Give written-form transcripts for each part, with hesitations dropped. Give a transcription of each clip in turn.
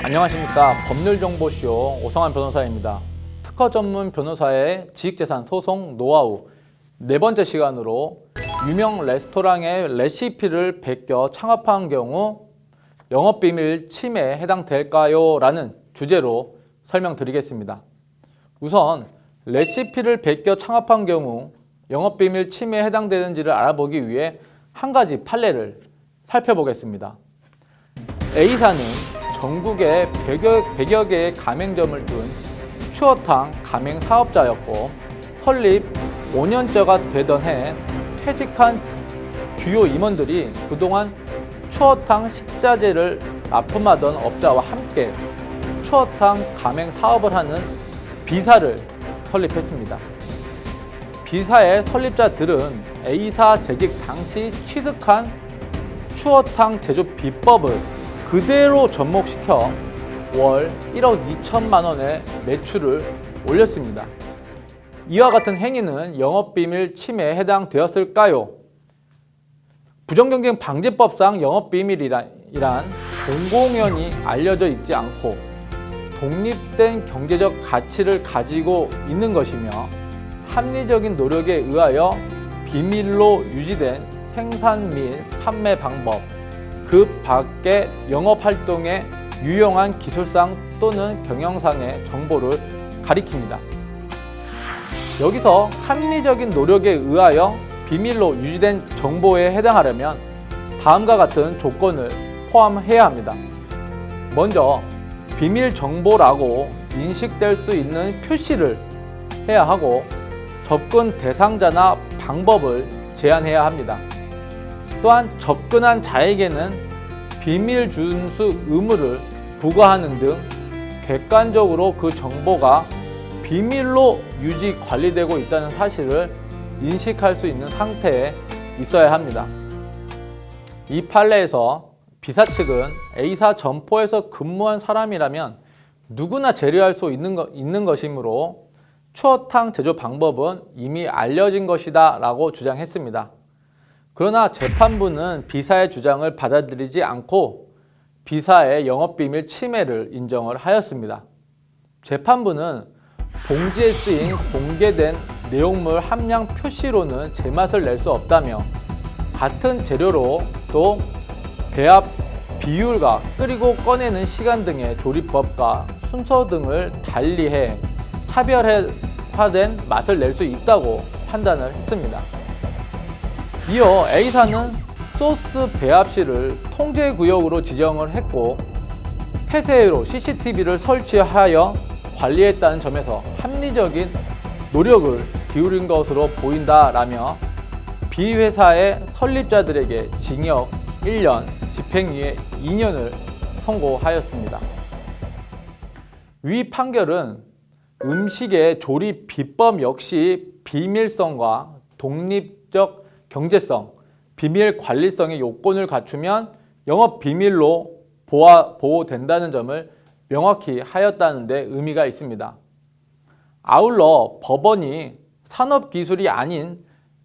안녕하십니까. 법률정보쇼 오성환 변호사입니다. 특허 전문 변호사의 지식재산 소송 노하우 네 번째 시간으로 유명 레스토랑의 레시피를 베껴 창업한 경우 영업비밀 침해에 해당될까요? 라는 주제로 설명드리겠습니다. 우선 레시피를 베껴 창업한 경우 영업비밀 침해에 해당되는지를 알아보기 위해 한 가지 판례를 살펴보겠습니다. A사는 전국에 100여 개의 가맹점을 둔 추어탕 가맹 사업자였고 설립 5년째가 되던 해 퇴직한 주요 임원들이 그동안 추어탕 식자재를 납품하던 업자와 함께 추어탕 가맹 사업을 하는 B사를 설립했습니다. B사의 설립자들은 A사 재직 당시 취득한 추어탕 제조 비법을 그대로 접목시켜 월 1억 2천만 원의 매출을 올렸습니다. 이와 같은 행위는 영업비밀 침해에 해당되었을까요? 부정경쟁 방지법상 영업비밀이란 공공연히 알려져 있지 않고 독립된 경제적 가치를 가지고 있는 것이며 합리적인 노력에 의하여 비밀로 유지된 생산 및 판매 방법, 그 밖의 영업활동에 유용한 기술상 또는 경영상의 정보를 가리킵니다. 여기서 합리적인 노력에 의하여 비밀로 유지된 정보에 해당하려면 다음과 같은 조건을 포함해야 합니다. 먼저 비밀 정보라고 인식될 수 있는 표시를 해야 하고 접근 대상자나 방법을 제한해야 합니다. 또한 접근한 자에게는 비밀 준수 의무를 부과하는 등 객관적으로 그 정보가 비밀로 유지 관리되고 있다는 사실을 인식할 수 있는 상태에 있어야 합니다. 이 판례에서 B사 측은 A사 점포에서 근무한 사람이라면 누구나 재료할 수 있는 것이므로 추어탕 제조 방법은 이미 알려진 것이다 라고 주장했습니다. 그러나 재판부는 B사의 주장을 받아들이지 않고 B사의 영업비밀 침해를 인정을 하였습니다. 재판부는 봉지에 쓰인 공개된 내용물 함량 표시로는 제맛을 낼 수 없다며 같은 재료로 또 배합 비율과 끓이고 꺼내는 시간 등의 조리법과 순서 등을 달리해 차별화된 맛을 낼 수 있다고 판단을 했습니다. 이어 A사는 소스 배합실을 통제구역으로 지정을 했고 폐쇄로 CCTV를 설치하여 관리했다는 점에서 합리적인 노력을 기울인 것으로 보인다라며 B 회사의 설립자들에게 징역 1년, 집행유예 2년을 선고하였습니다. 위 판결은 음식의 조리 비법 역시 비밀성과 독립적 경제성, 비밀 관리성의 요건을 갖추면 영업 비밀로 보호된다는 점을 명확히 하였다는 데 의미가 있습니다. 아울러 법원이 산업기술이 아닌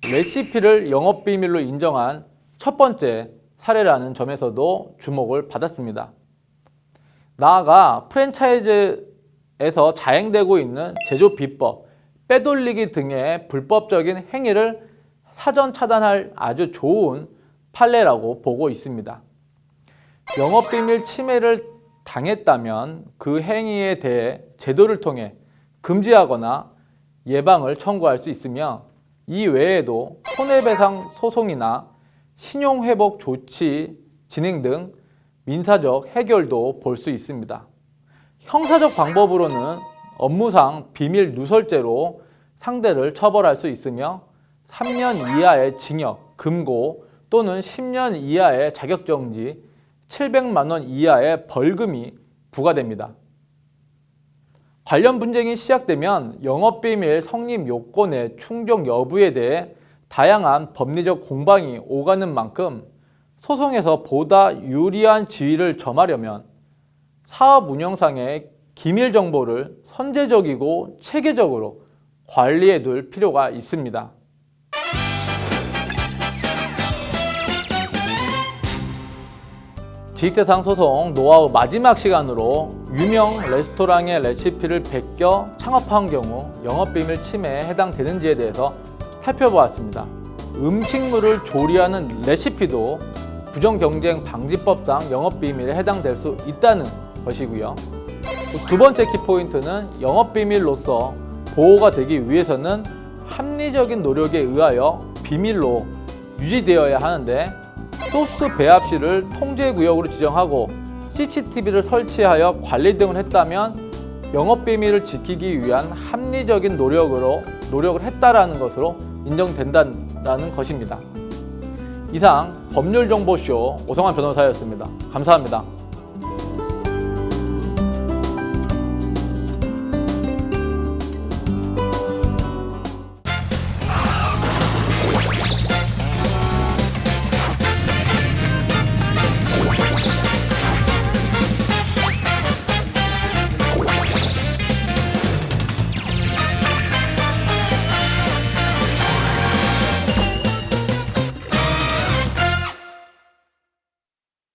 레시피를 영업비밀로 인정한 첫 번째 사례라는 점에서도 주목을 받았습니다. 나아가 프랜차이즈에서 자행되고 있는 제조 비법, 빼돌리기 등의 불법적인 행위를 사전 차단할 아주 좋은 판례라고 보고 있습니다. 영업비밀 침해를 당했다면 그 행위에 대해 제도를 통해 금지하거나 예방을 청구할 수 있으며 이 외에도 손해배상 소송이나 신용회복 조치 진행 등 민사적 해결도 볼 수 있습니다. 형사적 방법으로는 업무상 비밀 누설죄로 상대를 처벌할 수 있으며 3년 이하의 징역, 금고 또는 10년 이하의 자격정지, 700만 원 이하의 벌금이 부과됩니다. 관련 분쟁이 시작되면 영업비밀 성립 요건의 충족 여부에 대해 다양한 법리적 공방이 오가는 만큼 소송에서 보다 유리한 지위를 점하려면 사업 운영상의 기밀 정보를 선제적이고 체계적으로 관리해 둘 필요가 있습니다. 지식대상 소송 노하우 마지막 시간으로 유명 레스토랑의 레시피를 베껴 창업한 경우 영업비밀 침해에 해당되는지에 대해서 살펴보았습니다. 음식물을 조리하는 레시피도 부정경쟁방지법상 영업비밀에 해당될 수 있다는 것이고요. 두 번째 키포인트는 영업비밀로서 보호가 되기 위해서는 합리적인 노력에 의하여 비밀로 유지되어야 하는데, 소스 배합실을 통제구역으로 지정하고 CCTV를 설치하여 관리 등을 했다면 영업비밀을 지키기 위한 합리적인 노력을 했다라는 것으로 인정된다는 것입니다. 이상 법률정보쇼 오성환 변호사였습니다. 감사합니다.